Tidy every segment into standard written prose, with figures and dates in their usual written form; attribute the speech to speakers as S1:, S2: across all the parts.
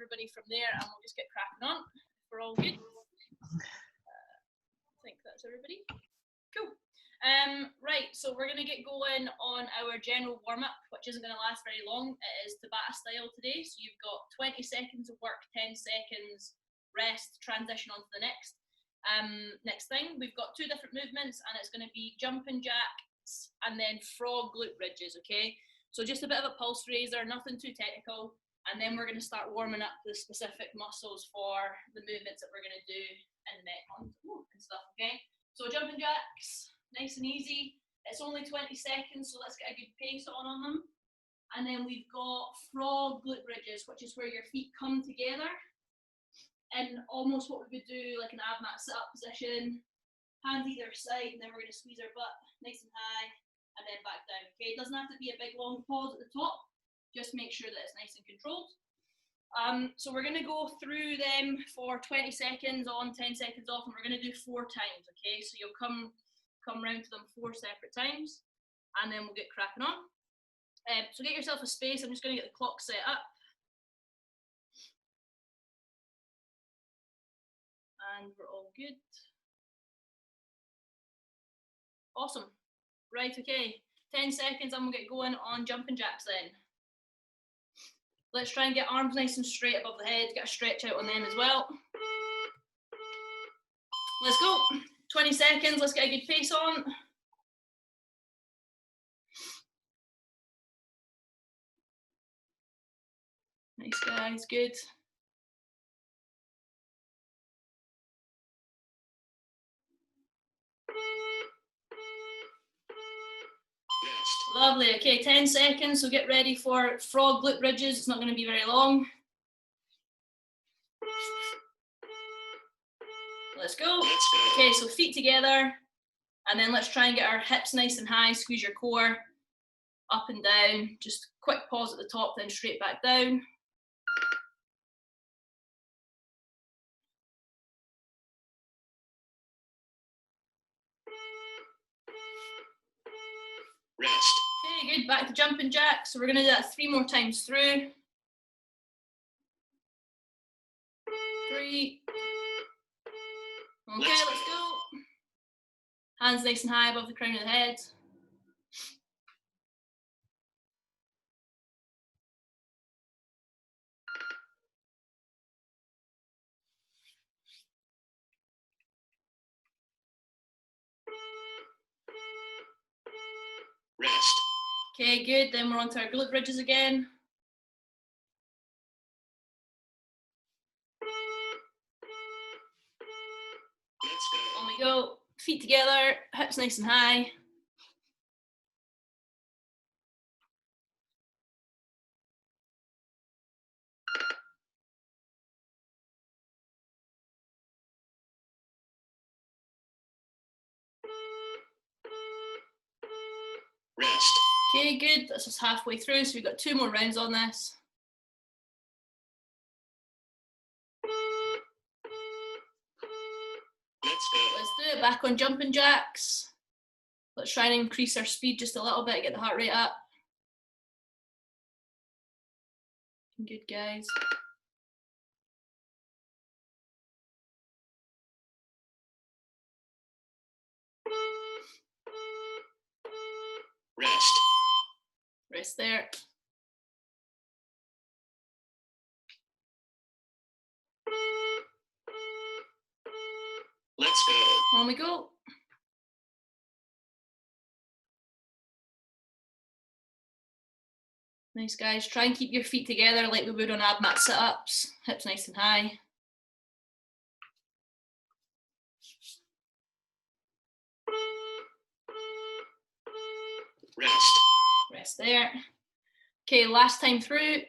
S1: everybody from there, and we'll just get cracking on. We're all good. I think that's everybody. Cool. Right, so we're going to get going on our general warm-up, which isn't going to last very long. It is Tabata style today, so you've got 20 seconds of work, 10 seconds rest, transition on to the next. Next thing, we've got two different movements, and it's going to be jumping jacks and then frog glute bridges, okay? So just a bit of a pulse raiser, nothing too technical, and then we're going to start warming up the specific muscles for the movements that we're going to do in the neck and stuff, okay? So jumping jacks, nice and easy. It's only 20 seconds, so let's get a good pace on them. And then we've got frog glute bridges, which is where your feet come together in almost what we would do like an ab mat sit-up position. Hands either side, and then we're going to squeeze our butt nice and high, and then back down. Okay, it doesn't have to be a big long pause at the top. Just make sure that it's nice and controlled. So we're going to go through them for 20 seconds on, 10 seconds off, and we're going to do 4 times, okay? So you'll come round to them 4 separate times, and then we'll get cracking on. So get yourself a space. I'm just going to get the clock set up. And we're all good. Awesome. Right, okay. 10 seconds and we'll get going on jumping jacks then. Let's try and get arms nice and straight above the head, get a stretch out on them as well. Let's go. 20 seconds, let's get a good pace on. Nice guys, good. Lovely, okay, 10 seconds, so get ready for frog glute bridges. It's not going to be very long. Let's go. Okay, so feet together, and then let's try and get our hips nice and high, squeeze your core, up and down, just quick pause at the top, then straight back down. Rest. Okay, good, back to jumping jacks. So we're gonna do that 3 more times through. 3. Okay, let's go. Hands nice and high above the crown of the head. Rest. Okay, good. Then we're on to our glute bridges again. On we go. Feet together, hips nice and high. Rest. Okay, good. That's us halfway through, so we've got 2 more rounds on this. Let's do it. Back on jumping jacks. Let's try and increase our speed just a little bit, get the heart rate up. Good, guys. Rest. Rest there. Let's go. On we go. Nice, guys. Try and keep your feet together like we would on ab mat sit-ups. Hips nice and high. Rest. Rest there. Okay, last time through.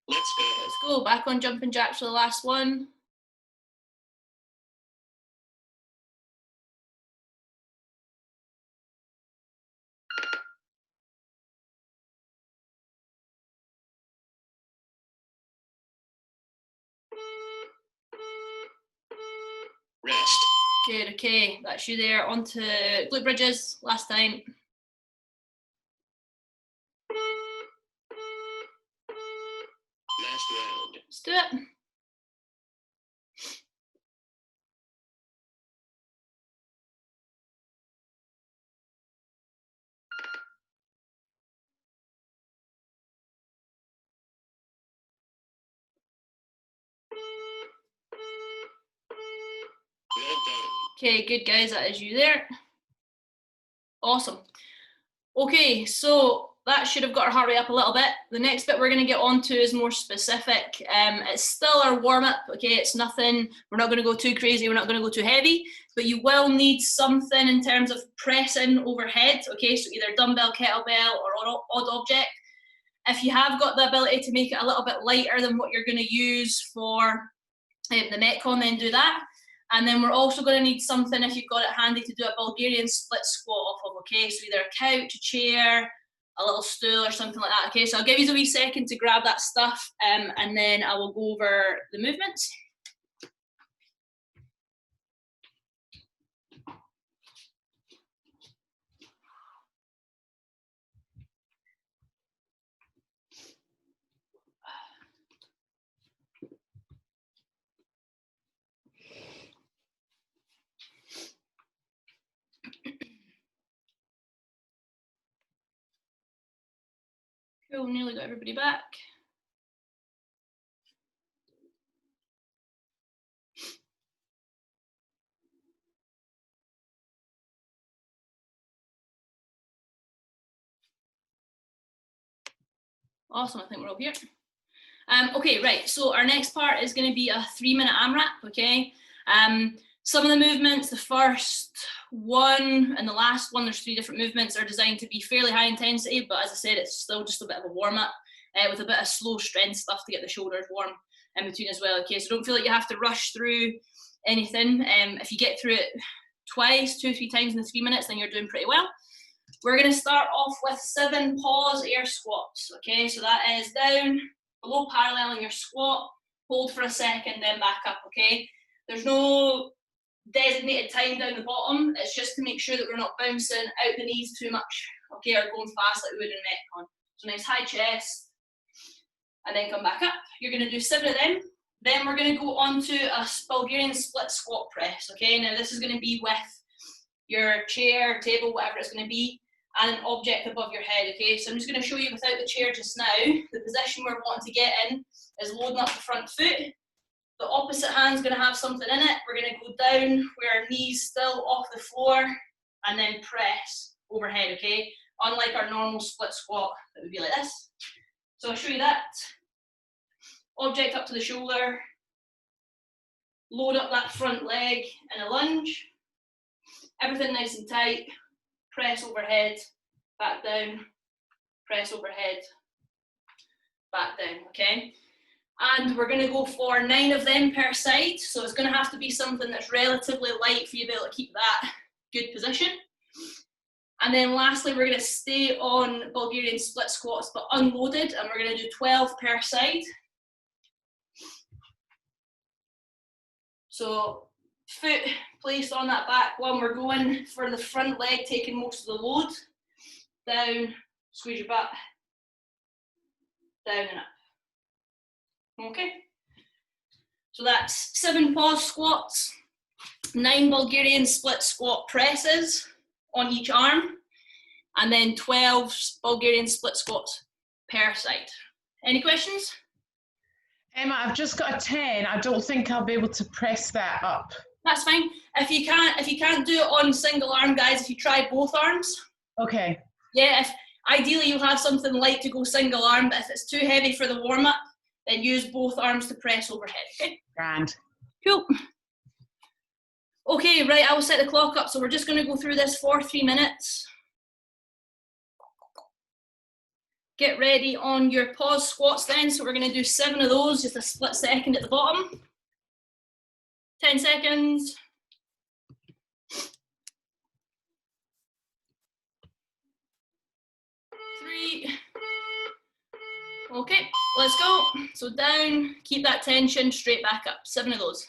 S1: Let's go. Let's go. Back on jumping jacks for the last one. Rest. Good, okay, that's you there. On to glute bridges, last time.
S2: Last round.
S1: Let's do it.
S2: Well done.
S1: Okay, good guys, that is you there. Awesome. Okay, so that should have got our heart rate up a little bit. The next bit we're going to get on to is more specific. It's still our warm-up, okay? It's nothing, we're not going to go too crazy, we're not going to go too heavy, but you will need something in terms of pressing overhead, okay? So either dumbbell, kettlebell, or odd object. If you have got the ability to make it a little bit lighter than what you're going to use for the Metcon, then do that. And then we're also going to need something, if you've got it handy, to do a Bulgarian split squat off of, okay? So either a couch, a chair, a little stool or something like that, okay? So I'll give you a wee second to grab that stuff and then I will go over the movements. Cool, nearly got everybody back. Awesome, I think we're all here. Okay, right, so our next part is going to be a 3-minute AMRAP, okay? Some of the movements, the first one and the last one, there's 3 different movements, are designed to be fairly high intensity, but as I said, it's still just a bit of a warm-up with a bit of slow strength stuff to get the shoulders warm in between as well, okay? So don't feel like you have to rush through anything. If you get through it twice, 2-3 times in the 3 minutes, then you're doing pretty well. We're going to start off with 7 pause air squats, okay? So that is down, below parallel in your squat, hold for a second, then back up, okay? There's no designated time down the bottom, it's just to make sure that we're not bouncing out the knees too much, okay, or going fast like we would in Metcon. So nice high chest, and then come back up. You're going to do 7 of them. Then we're going to go on to a Bulgarian split squat press, okay? Now this is going to be with your chair, table, whatever it's going to be, and an object above your head, okay? So I'm just going to show you without the chair just now. The position we're wanting to get in is loading up the front foot. The opposite hand's going to have something in it. We're going to go down where our knees still off the floor and then press overhead, okay? Unlike our normal split squat, it would be like this. So I'll show you that. Object up to the shoulder. Load up that front leg in a lunge. Everything nice and tight. Press overhead, back down, press overhead, back down, okay? And we're going to go for 9 of them per side, so it's going to have to be something that's relatively light for you to be able to keep that good position. And then lastly, we're going to stay on Bulgarian split squats, but unloaded, and we're going to do 12 per side. So foot placed on that back one, we're going for the front leg, taking most of the load. Down, squeeze your butt, down and up. Okay, so that's 7 pause squats, 9 Bulgarian split squat presses on each arm, and then 12 Bulgarian split squats per side. Any questions?
S3: Emma, I've just got a 10. I don't think I'll be able to press that up.
S1: That's fine. If you can't do it on single arm, guys, if you try both arms.
S3: Okay.
S1: Yeah, ideally you'll have something light to go single arm, but if it's too heavy for the warm up, then use both arms to press overhead, okay?
S3: Grand.
S1: Cool. Okay, right, I will set the clock up, so we're just going to go through this for 3 minutes. Get ready on your pause squats then, so we're going to do 7 of those, just a split second at the bottom. 10 seconds. 3. Okay, let's go. So down, keep that tension, straight back up. 7 of those.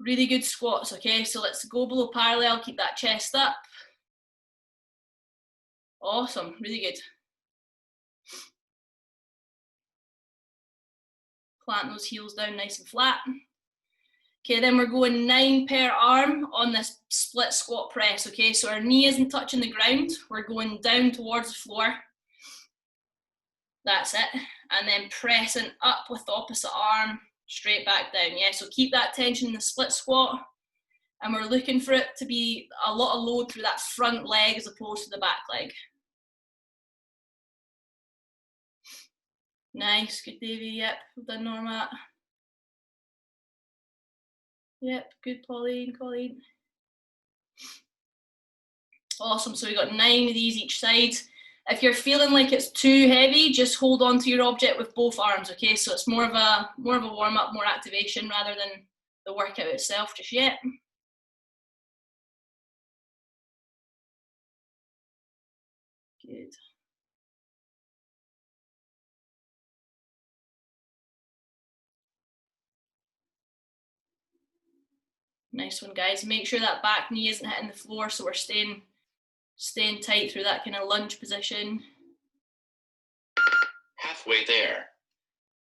S1: Really good squats, okay? So let's go below parallel, keep that chest up. Awesome, really good. Plant those heels down nice and flat. Okay, then we're going 9 per arm on this split squat press, okay? So our knee isn't touching the ground, we're going down towards the floor. That's it. And then pressing up with the opposite arm, straight back down, yeah? So keep that tension in the split squat, and we're looking for it to be a lot of load through that front leg as opposed to the back leg. Nice, good Davey, yep, well done Norma. Yep, good Pauline. Awesome, so we got 9 of these each side. If you're feeling like it's too heavy, just hold on to your object with both arms, okay? So it's more of a warm-up, more activation rather than the workout itself just yet. Good. Nice one, guys. Make sure that back knee isn't hitting the floor, so we're staying tight through that kind of lunge position.
S2: Halfway there.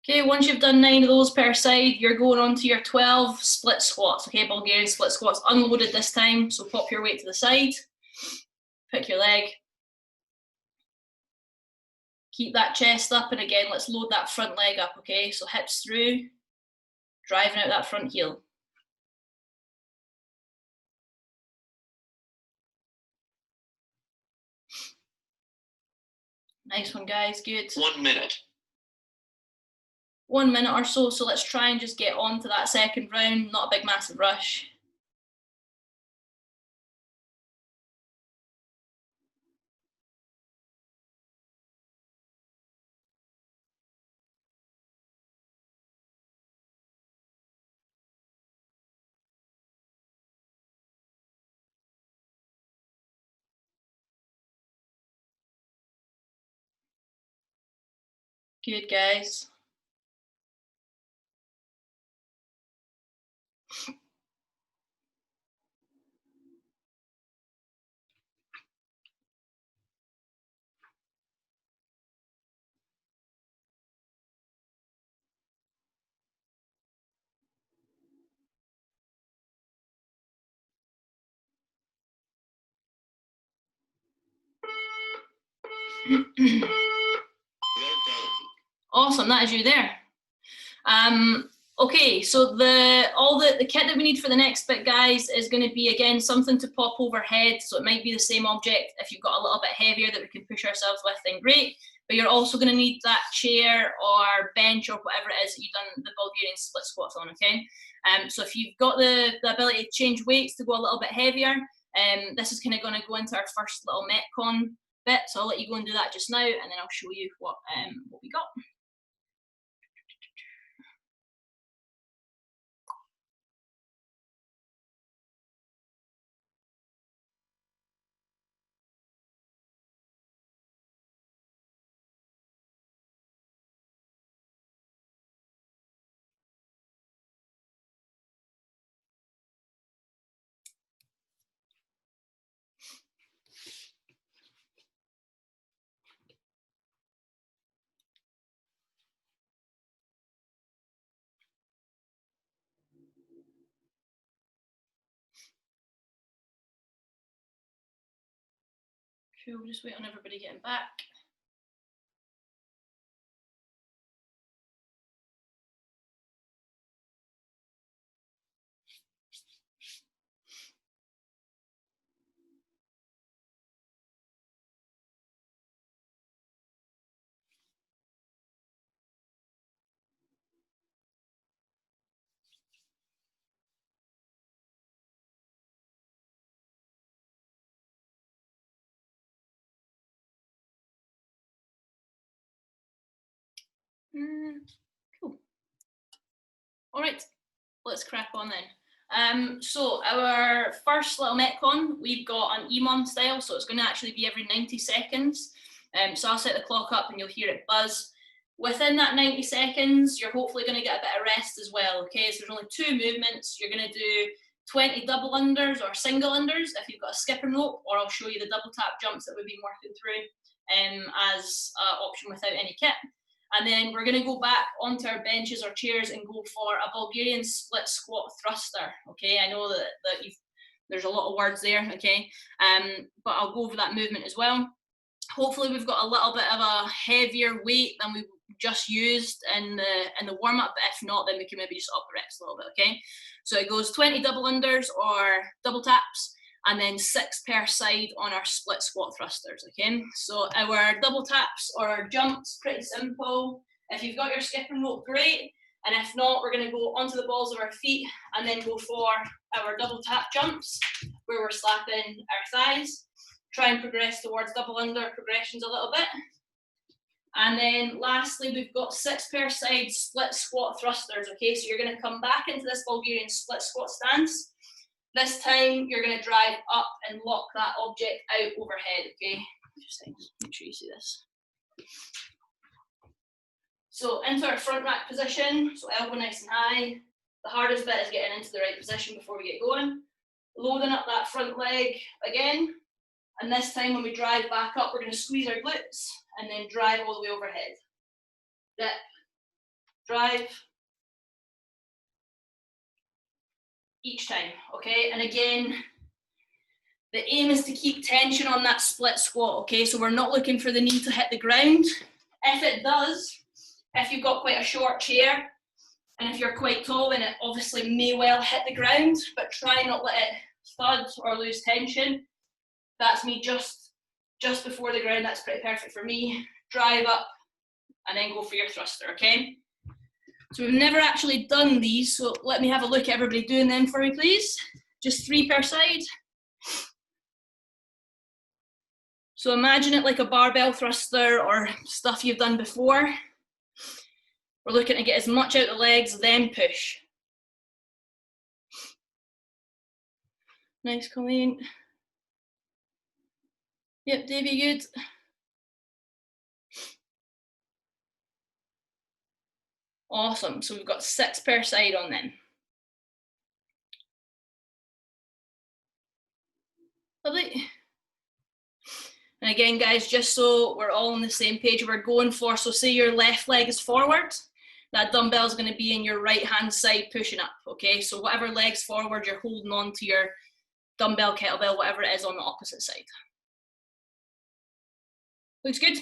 S1: Okay, once you've done 9 of those per side, you're going on to your 12 split squats. Okay, Bulgarian split squats, unloaded this time. So pop your weight to the side, pick your leg. Keep that chest up, and again, let's load that front leg up, okay? So hips through, driving out that front heel. Nice one, guys, good.
S2: 1 minute.
S1: 1 minute or so, so let's try and just get on to that second round, not a big massive rush. Good, guys. Awesome, that is you there. Okay, so the kit that we need for the next bit, guys, is going to be, again, something to pop overhead. So it might be the same object. If you've got a little bit heavier that we can push ourselves with, then great. But you're also going to need that chair or bench or whatever it is that you've done the Bulgarian split squats on, okay? So if you've got the ability to change weights to go a little bit heavier, this is kind of going to go into our first little Metcon bit. So I'll let you go and do that just now, and then I'll show you what we got. Cool, we'll just wait on everybody getting back. Cool. All right, let's crack on then. So our first little Metcon, we've got an EMOM style, so it's going to actually be every 90 seconds. So I'll set the clock up and you'll hear it buzz. Within that 90 seconds, you're hopefully going to get a bit of rest as well, okay? So there's only 2 movements. You're going to do 20 double unders or single unders if you've got a skip and rope, or I'll show you the double tap jumps that we've been working through as an option without any kit. And then we're going to go back onto our benches or chairs and go for a Bulgarian split squat thruster. Okay, I know that there's a lot of words there. Okay, but I'll go over that movement as well. Hopefully we've got a little bit of a heavier weight than we just used in the warm up. But if not, then we can maybe just up the reps a little bit. Okay, so it goes 20 double unders or double taps, and then 6 per side on our split squat thrusters. Okay, so our double taps or jumps, pretty simple. If you've got your skipping rope, great. And if not, we're going to go onto the balls of our feet and then go for our double tap jumps where we're slapping our thighs. Try and progress towards double under progressions a little bit. And then lastly, we've got 6 per side split squat thrusters. Okay, so you're going to come back into this Bulgarian split squat stance. This time, you're going to drive up and lock that object out overhead, okay? Just make sure you see this. So into our front rack position, so elbow nice and high. The hardest bit is getting into the right position before we get going. Loading up that front leg again. And this time when we drive back up, we're going to squeeze our glutes and then drive all the way overhead. Dip, drive. Each time, okay? And again, the aim is to keep tension on that split squat, okay? So we're not looking for the knee to hit the ground. If it does, if you've got quite a short chair, and if you're quite tall, then it obviously may well hit the ground, but try not let it thud or lose tension. That's me just before the ground. That's pretty perfect for me. Drive up and then go for your thruster, okay? So we've never actually done these, so let me have a look at everybody doing them for me, please. Just 3 per side. So imagine it like a barbell thruster or stuff you've done before. We're looking to get as much out the legs, then push. Nice comment. Yep, Davey, good. Awesome, so we've got 6 per side on them. Lovely. And again, guys, just so we're all on the same page, we're going for, so say your left leg is forward, that dumbbell is going to be in your right hand side pushing up, okay? So whatever leg's forward, you're holding on to your dumbbell, kettlebell, whatever it is on the opposite side. Looks good.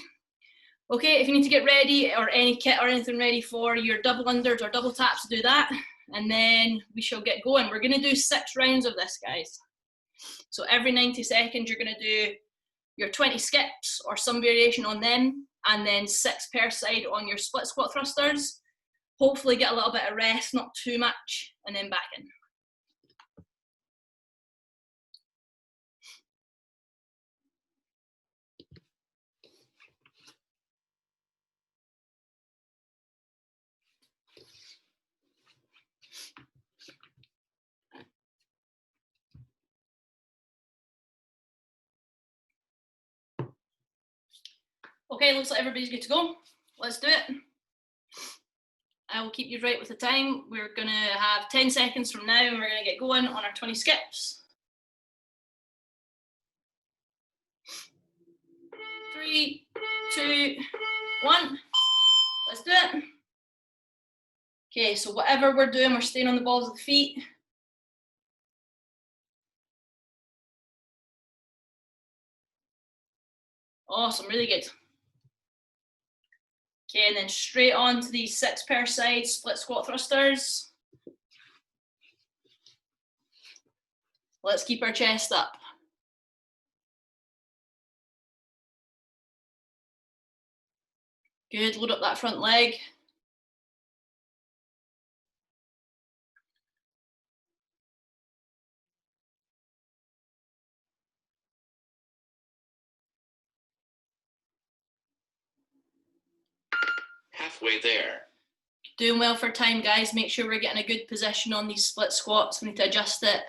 S1: Okay, if you need to get ready or any kit or anything ready for your double unders or double taps, do that. And then we shall get going. We're going to do 6 rounds of this, guys. So every 90 seconds, you're going to do your 20 skips or some variation on them, and then 6 per side on your split squat thrusters. Hopefully get a little bit of rest, not too much, and then back in. Okay, looks like everybody's good to go. Let's do it. I will keep you right with the time. We're gonna have 10 seconds from now and we're gonna get going on our 20 skips. 3, 2, 1. Let's do it. Okay, so whatever we're doing, we're staying on the balls of the feet. Awesome, really good. Okay, and then straight on to these 6 per side split squat thrusters. Let's keep our chest up. Good, load up that front leg.
S2: Halfway there.
S1: Doing well for time, guys. Make sure we're getting a good position on these split squats. We need to adjust it.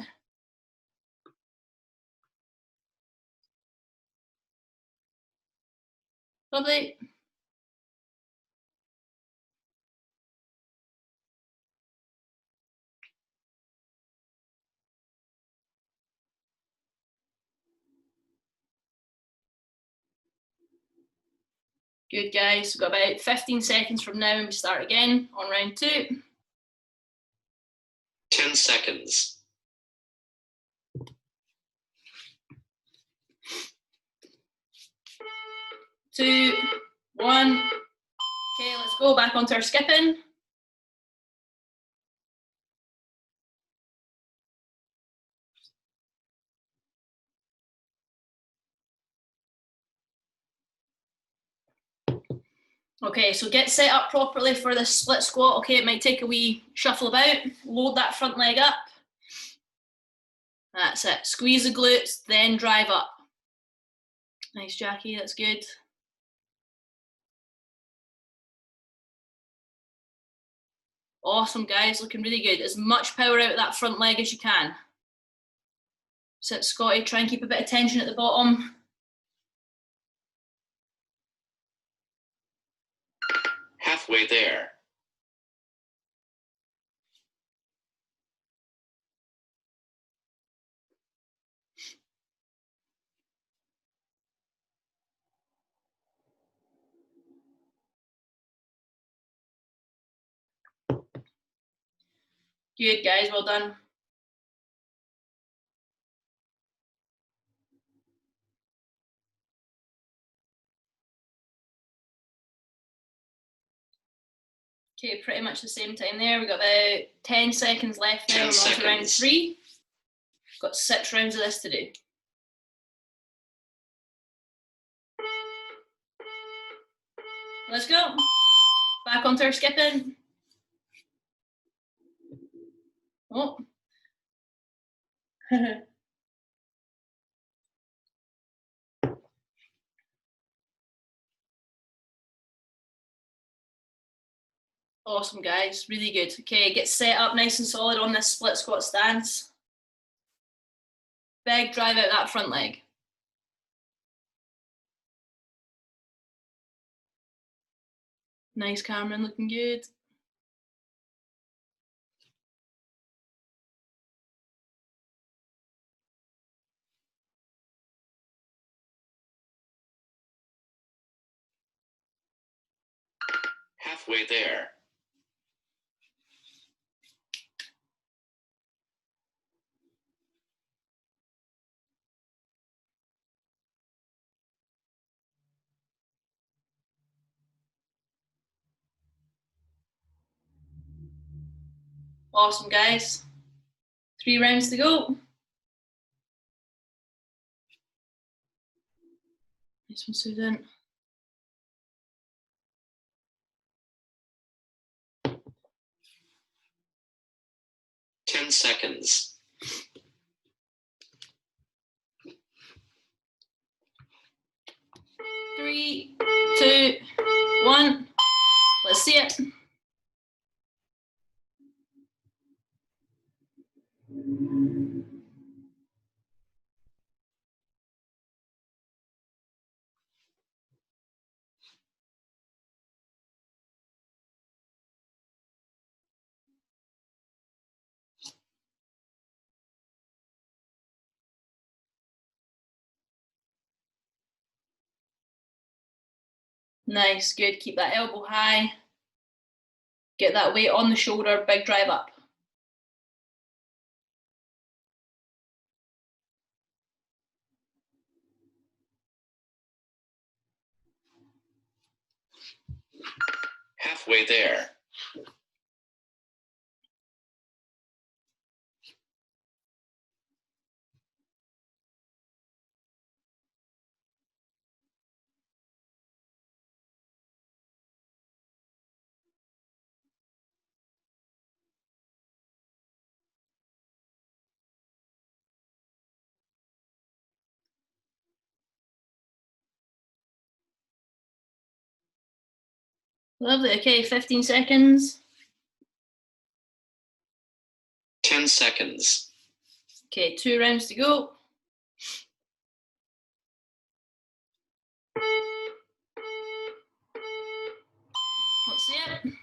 S1: Lovely. Good, guys. We've got about 15 seconds from now and we start again on round 2.
S2: 10 seconds.
S1: 2, 1. Okay, let's go back onto our skipping. Okay, so get set up properly for this split squat. Okay, it might take a wee shuffle about. Load that front leg up. That's it. Squeeze the glutes, then drive up. Nice, Jackie, that's good. Awesome, guys, looking really good. As much power out of that front leg as you can. Sit, Scotty, try and keep a bit of tension at the bottom.
S2: Halfway there.
S1: Good, guys, well done. Okay, pretty much the same time there. We've got about 10 seconds left now.
S2: 10
S1: We're on to round
S2: seconds.
S1: 3. Got 6 rounds of this to do. Let's go. Back onto our skipping. Oh. Awesome, guys, really good. Okay, get set up nice and solid on this split squat stance. Big drive out that front leg. Nice, Cameron, looking good.
S2: Halfway there.
S1: Awesome, guys. 3 rounds to go. Nice one, Susan.
S2: Ten seconds.
S1: 3, 2, 1. Let's see it. Nice, good. Keep that elbow high. Get that weight on the shoulder, big drive up.
S2: Halfway there.
S1: Lovely, okay, 15 seconds.
S2: 10 seconds.
S1: Okay, 2 rounds to go. Let's see it.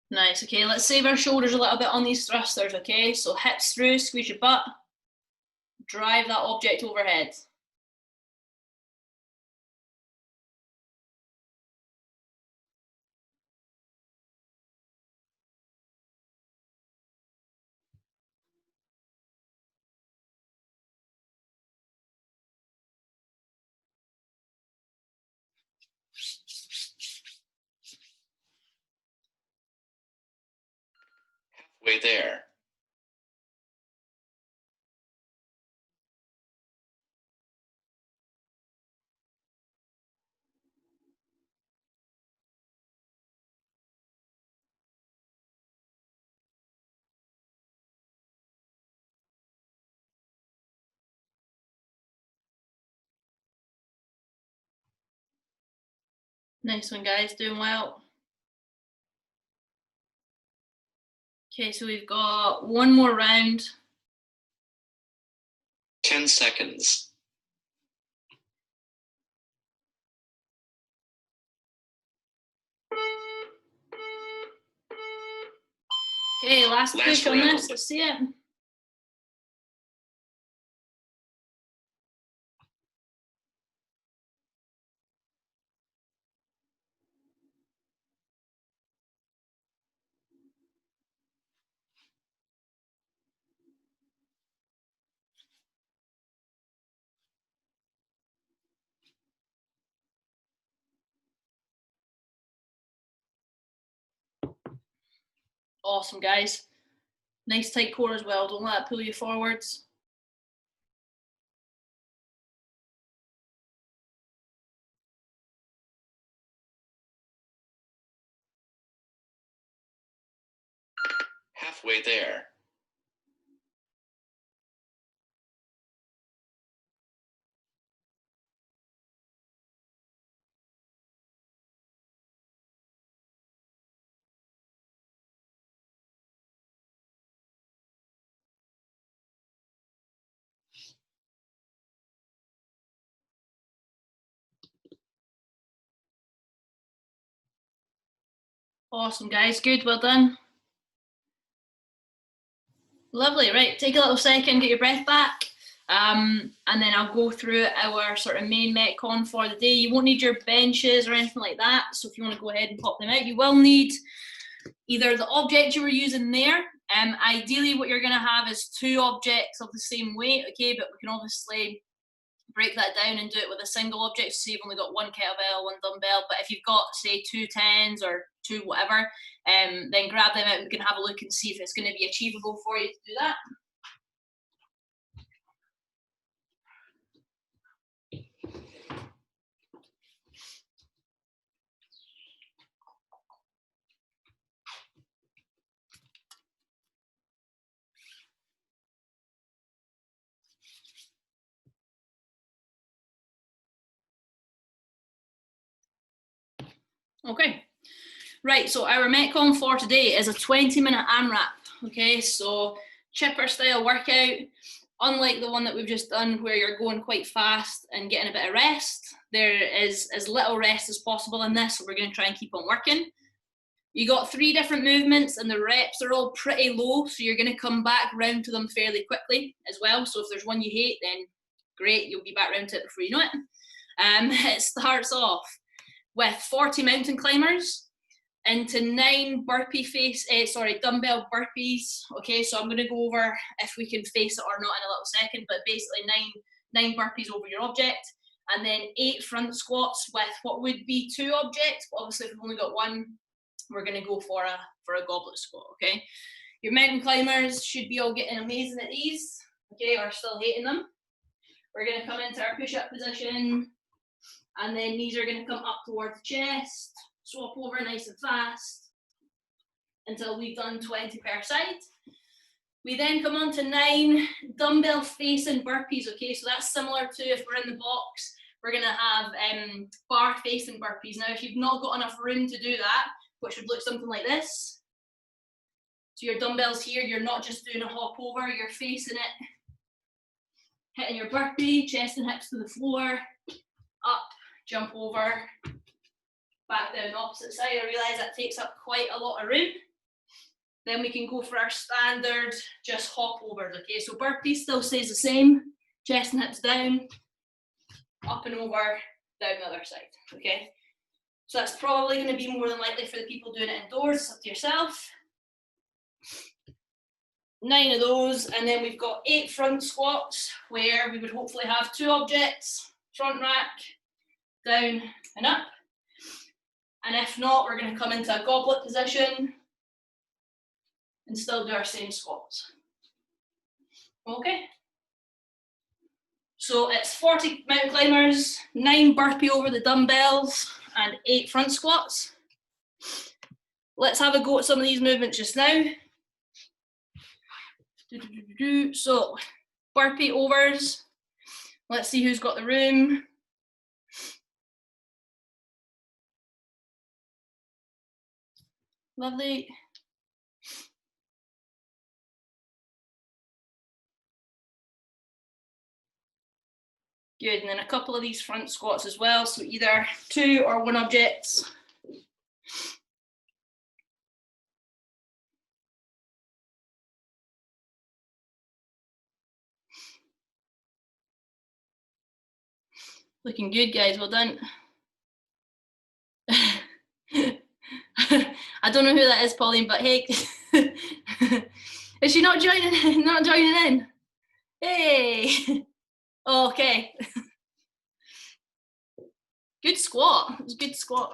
S1: Nice, okay, let's save our shoulders a little bit on these thrusters, okay? So hips through, squeeze your butt, drive that object overhead.
S2: Halfway there.
S1: Nice one, guys, doing well. Okay, so we've got one more round.
S2: 10 seconds.
S1: Okay, last push on
S2: round.
S1: this, let's see it. Awesome, guys. Nice tight core as well, don't let that pull you forwards.
S2: Halfway there.
S1: Awesome, guys, good, well done. Lovely, right, take a little second, get your breath back, and then I'll go through our sort of main metcon for the day. You won't need your benches or anything like that, so if you want to go ahead and pop them out, you will need either the object you were using there. Ideally, what you're going to have is two objects of the same weight, okay, but we can obviously break that down and do it with a single object. So you've only got one kettlebell, one dumbbell, but if you've got, say, two 10s or two whatever, then grab them out and we can have a look and see if it's going to be achievable for you to do that. Okay, right, so our metcon for today is a 20-minute AMRAP, okay, so chipper style workout. Unlike the one that we've just done where you're going quite fast and getting a bit of rest, there is as little rest as possible in this, so we're going to try and keep on working. You got 3 different movements and the reps are all pretty low, so you're going to come back round to them fairly quickly as well. So if there's one you hate, then great, you'll be back round to it before you know it. It starts off with 40 mountain climbers into 9 dumbbell burpees. Okay, so I'm going to go over if we can face it or not in a little second, but basically 9 burpees over your object, and then 8 front squats with what would be 2 objects, but obviously if we've only got one, we're going to go for a goblet squat. Okay, your mountain climbers should be all getting amazing at these, okay, or still hating them. We're going to come into our push-up position, and then knees are going to come up towards the chest, swap over nice and fast until we've done 20 per side. We then come on to 9 dumbbell facing burpees, okay, so that's similar to if we're in the box, we're going to have bar facing burpees. Now if you've not got enough room to do that, which would look something like this, so your dumbbells here, you're not just doing a hop over, you're facing it, hitting your burpee, chest and hips to the floor, up, jump over, back down the opposite side. I realise that takes up quite a lot of room. Then we can go for our standard just hop overs, okay? So burpee still stays the same, chest and hips down, up and over, down the other side, okay? So that's probably going to be more than likely for the people doing it indoors. It's up to yourself. 9 of those, and then we've got 8 front squats where we would hopefully have 2 objects, front rack, down and up. And if not, we're going to come into a goblet position and still do our same squats. Okay? So it's 40 mountain climbers, 9 burpee over the dumbbells, and 8 front squats. Let's have a go at some of these movements just now. So, burpee overs. Let's see who's got the room. Lovely. Good, and then a couple of these front squats as well, so either 2 or 1 objects. Looking good, guys, well done. I don't know who that is, Pauline, but hey. Is she not joining in? Hey! Okay. Good squat. It was a good squat,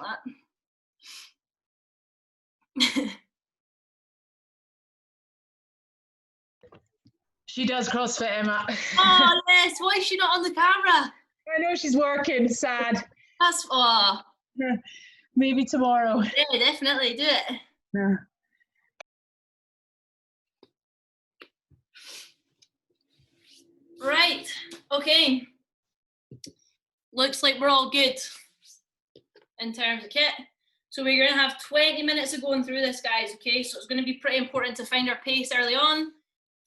S1: that.
S3: She does CrossFit, Emma.
S1: Oh, yes. Why is she not on the camera?
S3: I know she's working, sad.
S1: That's, oh.
S3: Maybe tomorrow.
S1: Yeah, definitely. Do it.
S3: Yeah.
S1: Right. Okay. Looks like we're all good in terms of kit. So we're going to have 20 minutes of going through this, guys, okay? So it's going to be pretty important to find our pace early on.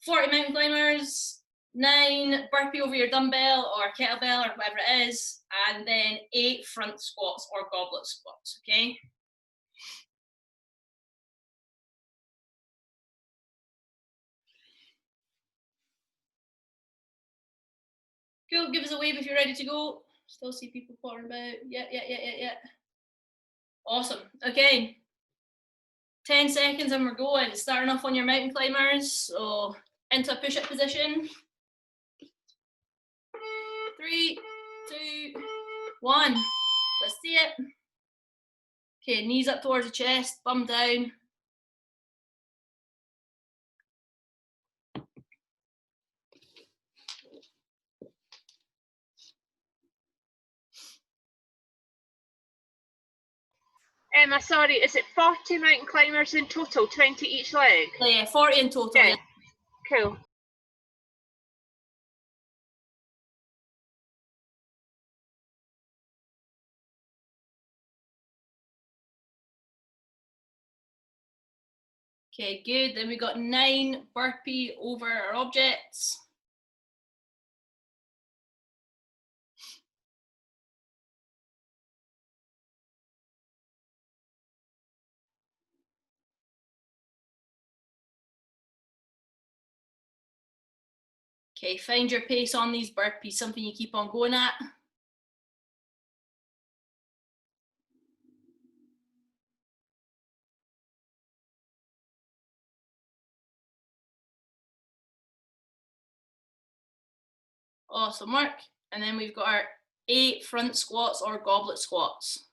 S1: 40 mountain climbers, 9 burpee over your dumbbell or kettlebell or whatever it is, and then 8 front squats or goblet squats, okay? Cool, give us a wave if you're ready to go. Still see people pottering about. Yeah. Awesome, okay. 10 seconds and we're going. Starting off on your mountain climbers. So into a push-up position. 3, 2, 1. Let's see it. Okay, knees up towards the chest, bum down.
S4: Emma, sorry, is it 40 mountain climbers in total, 20 each leg?
S1: Yeah, 40 in total.
S4: Okay.
S1: Yeah.
S4: Cool.
S1: Okay, good. Then we got 9 burpee over our objects. Okay, find your pace on these burpees, something you keep on going at. Awesome work. And then we've got our 8 front squats or goblet squats.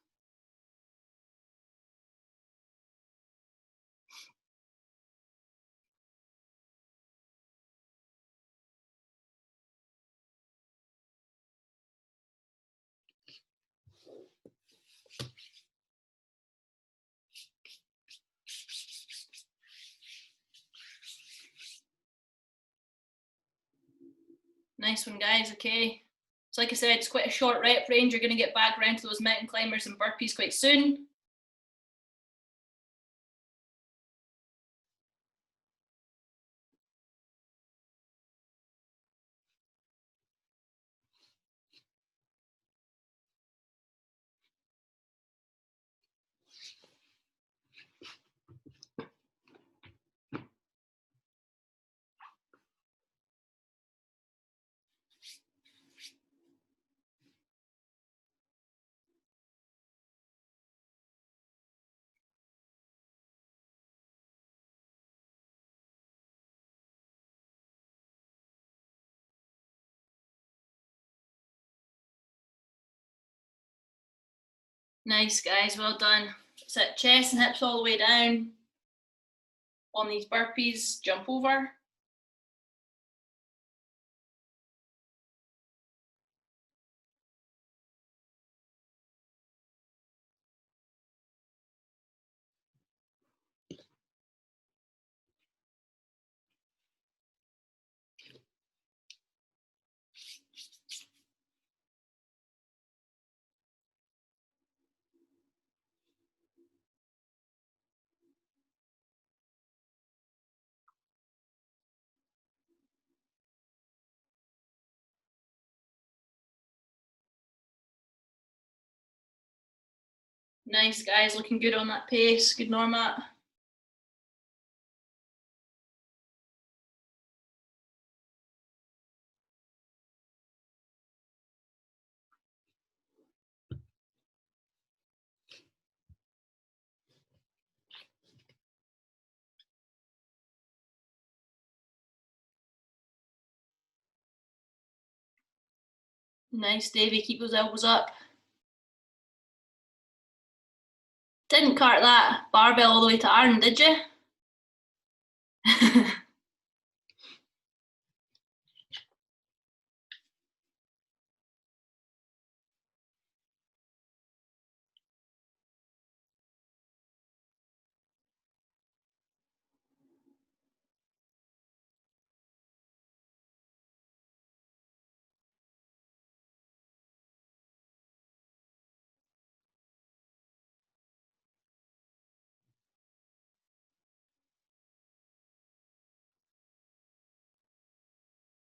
S1: Nice one, guys. Okay. So like I said, it's quite a short rep range. You're going to get back around to those mountain climbers and burpees quite soon. Nice, guys, well done. Sit chest and hips all the way down. On these burpees, jump over. Nice, guys, looking good on that pace. Good, Norma. Nice, Davey, keep those elbows up. Didn't cart that barbell all the way to Aaron, did you?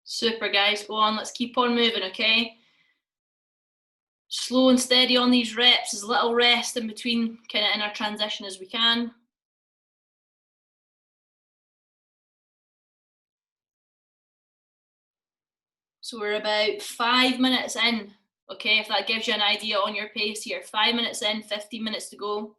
S1: Super, guys, go on, let's keep on moving, okay? Slow and steady on these reps, as little rest in between kind of in our transition as we can. So we're about 5 minutes in, okay, if that gives you an idea on your pace here. 5 minutes in, 15 minutes to go.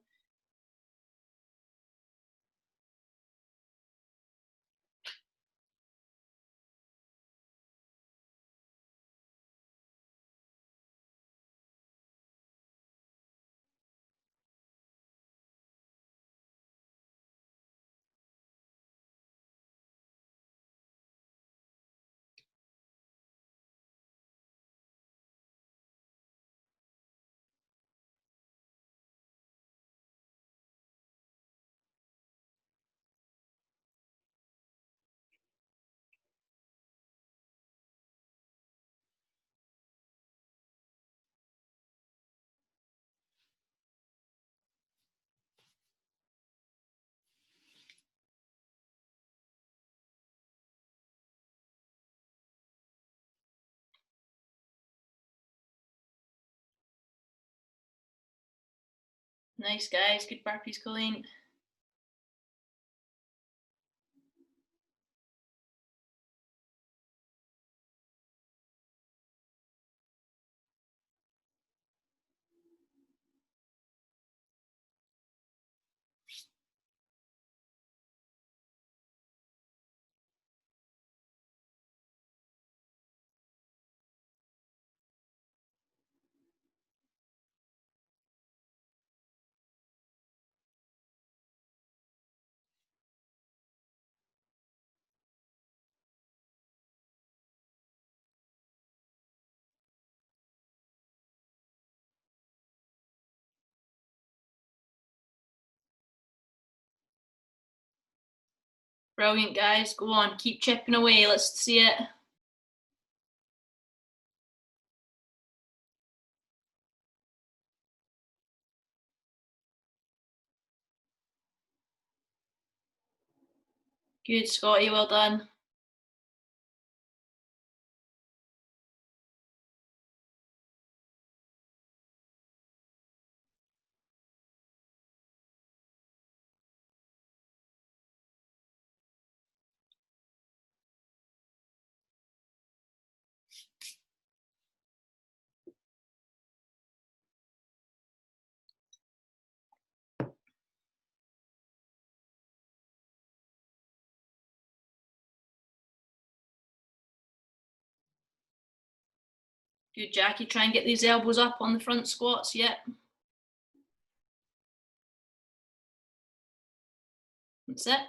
S1: Nice, guys, good burpees, Colleen. Brilliant, guys, go on, keep chipping away, let's see it. Good, Scotty, well done. Good, Jackie, try and get these elbows up on the front squats, yep. That's it.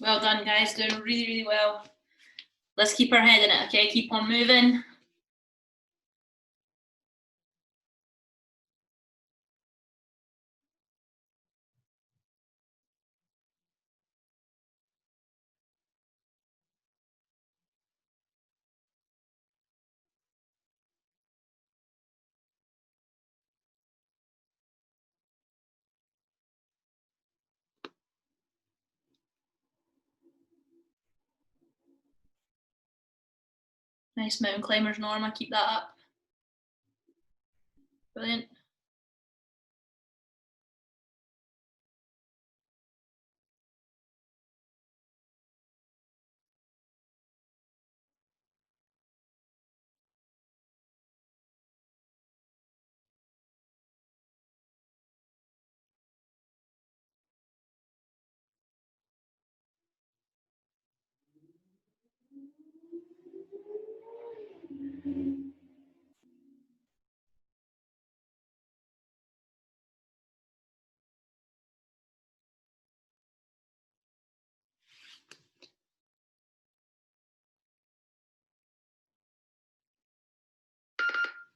S1: Well done, guys. Doing really, really well. Let's keep our head in it, okay? Keep on moving. Nice mountain climbers, Norma. Keep that up. Brilliant.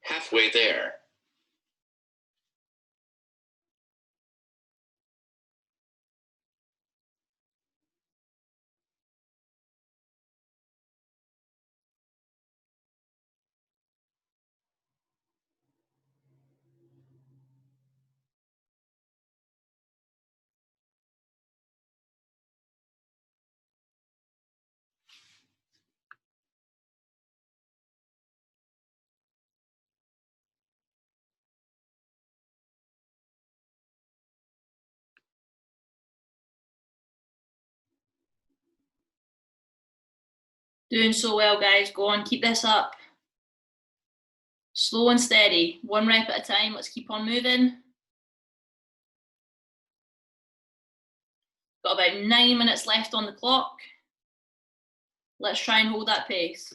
S2: Halfway there.
S1: Doing so well, guys. Go on, keep this up. Slow and steady. One rep at a time. Let's keep on moving. Got about 9 minutes left on the clock. Let's try and hold that pace.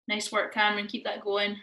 S1: Nice work, Cameron. Keep that going.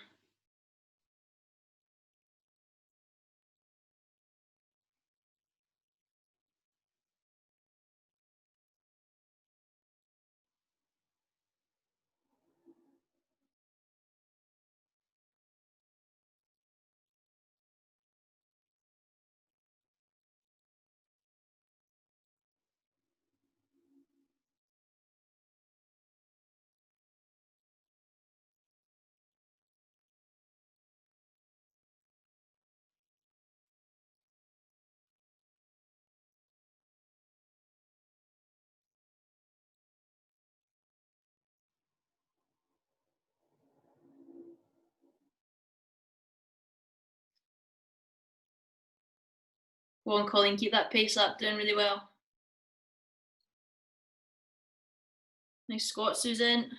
S1: Go on, Colleen, keep that pace up, doing really well. Nice squat, Susan.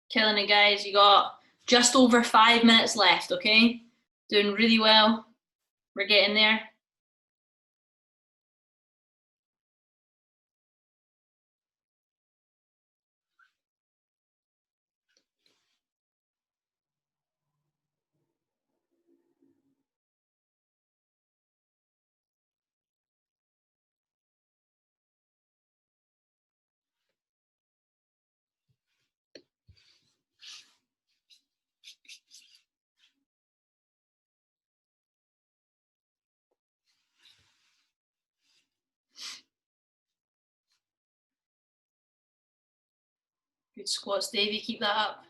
S1: Killing it, guys. You got just over 5 minutes left, okay? Doing really well. We're getting there. Good squats, Davey. Keep that up.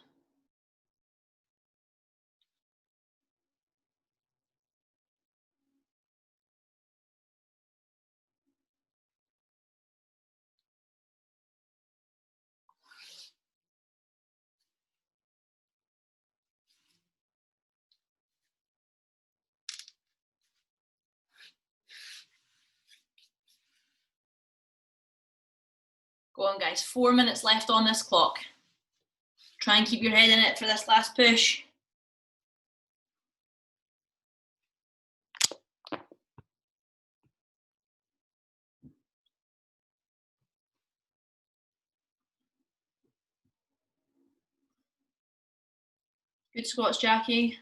S1: Go on, guys. 4 minutes left on this clock. Try and keep your head in it for this last push. Good squats, Jackie.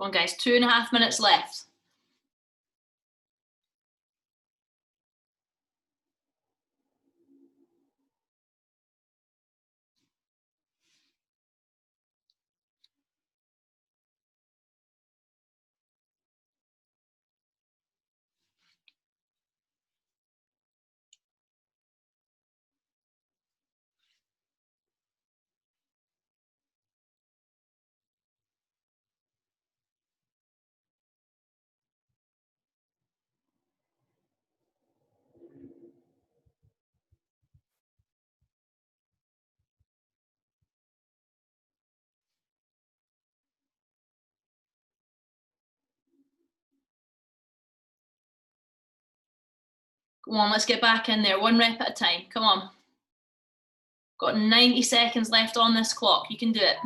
S1: Go on, guys. 2.5 minutes left. Come on, let's get back in there. 1 rep at a time. Come on. Got 90 seconds left on this clock. You can do it.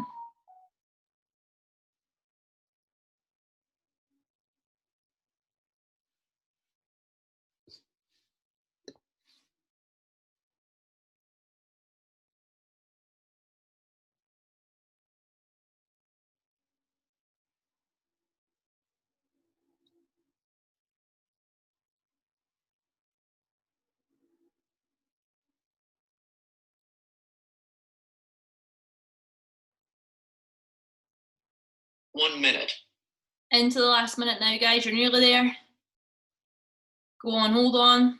S2: One minute.
S1: Into the last minute now, guys. You're nearly there. Go on, hold on.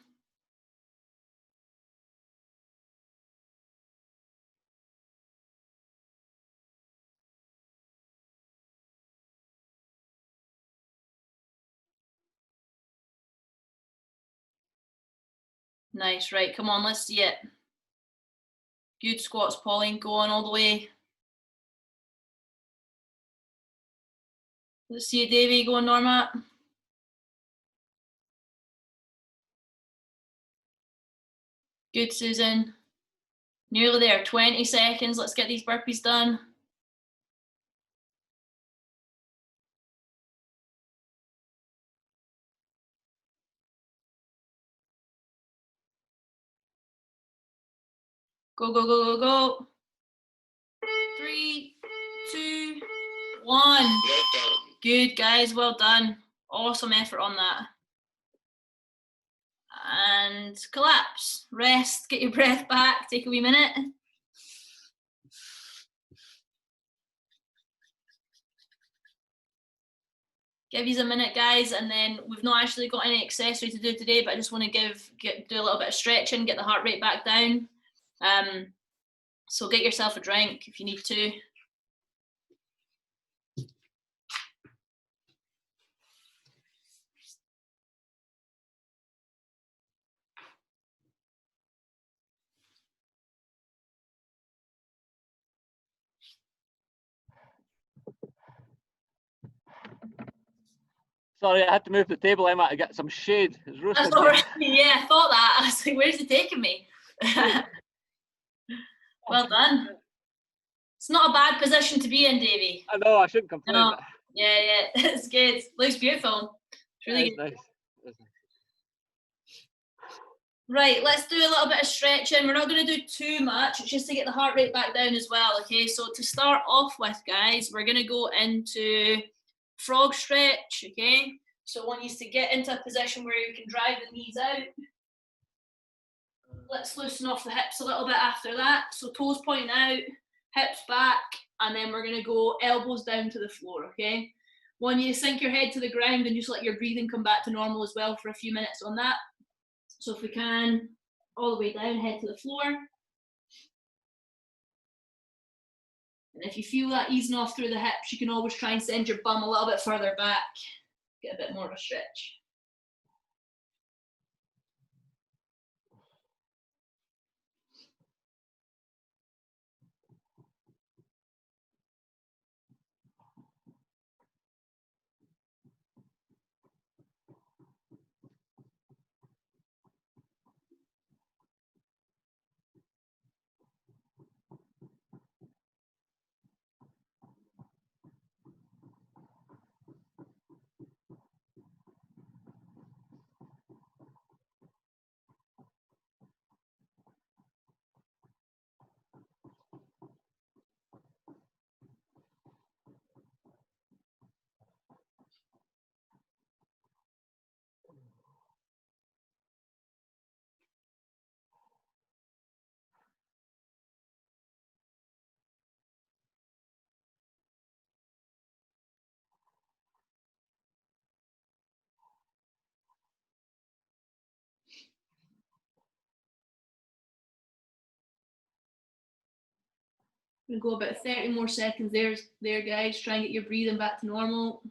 S1: Nice, right, come on, let's see it. Good squats, Pauline, go on all the way. Let's see you, Davey, go on, Norma. Good, Susan. Nearly there, 20 seconds. Let's get these burpees done. Go, go, go, go, go. 3, 2, 1.
S2: Well done.
S1: Good, guys, well done. Awesome effort on that. And collapse. Rest, get your breath back, take a wee minute. Give you a minute, guys, and then we've not actually got any accessory to do today, but I just want to do a little bit of stretching, get the heart rate back down. So get yourself a drink if you need to.
S5: Sorry, I had to move the table, Emma, to get some shade. It's roasting.
S1: That's all right. Yeah, I thought that. I was like, where's he taking me? Well done. It's not a bad position to be in, Davey.
S5: I know, I shouldn't complain.
S1: No. Yeah, it's good. Looks beautiful. It's really good.
S5: Nice. That's nice.
S1: Right, let's do a little bit of stretching. We're not going to do too much. It's just to get the heart rate back down as well. Okay, so to start off with, guys, we're going to go into frog stretch. Okay, so I want you to get into a position where you can drive the knees out. Let's loosen off the hips a little bit after that. So toes pointing out, hips back, and then we're going to go elbows down to the floor. Okay, want you to sink your head to the ground and just let your breathing come back to normal as well for a few minutes on that. So if we can, all the way down, head to the floor. And if you feel that easing off through the hips, you can always try and send your bum a little bit further back, get a bit more of a stretch. We'll go about 30 more seconds there, guys. Try and get your breathing back to normal.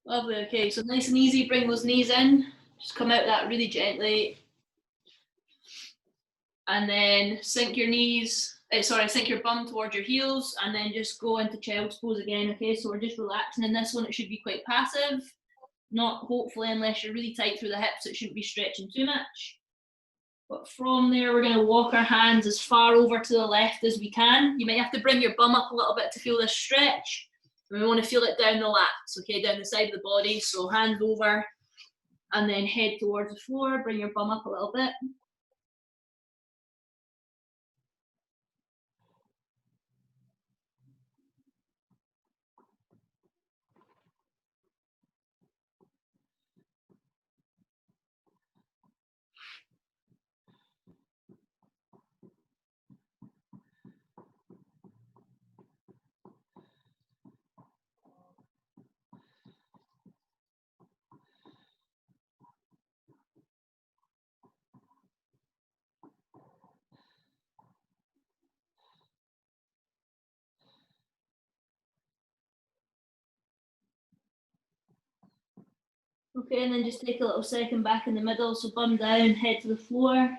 S1: Lovely, okay, so nice and easy, bring those knees in, just come out that really gently. And then sink your knees, sink your bum towards your heels, and then just go into child's pose again, okay? So we're just relaxing in this one, it should be quite passive. Not hopefully, unless you're really tight through the hips, it shouldn't be stretching too much. But from there, we're gonna walk our hands as far over to the left as we can. You might have to bring your bum up a little bit to feel this stretch. And we wanna feel it down the lats, okay, down the side of the body. So hands over, and then head towards the floor, bring your bum up a little bit. Okay, and then just take a little second back in the middle, so bum down, head to the floor.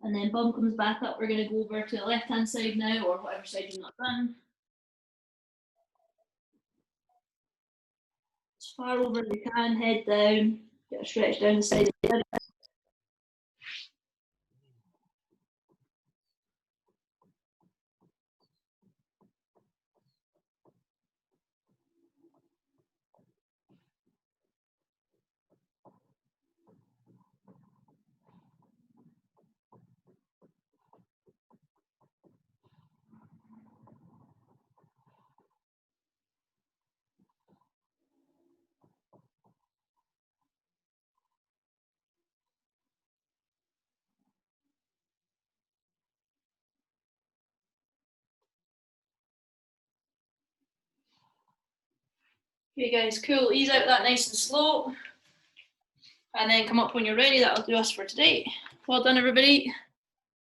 S1: And then bum comes back up, we're gonna go over to the left-hand side now, or whatever side you've not done. As far over as you can, head down, get a stretch down the side of the head. Okay guys, cool, ease out that nice and slow. And then come up when you're ready, that'll do us for today. Well done everybody.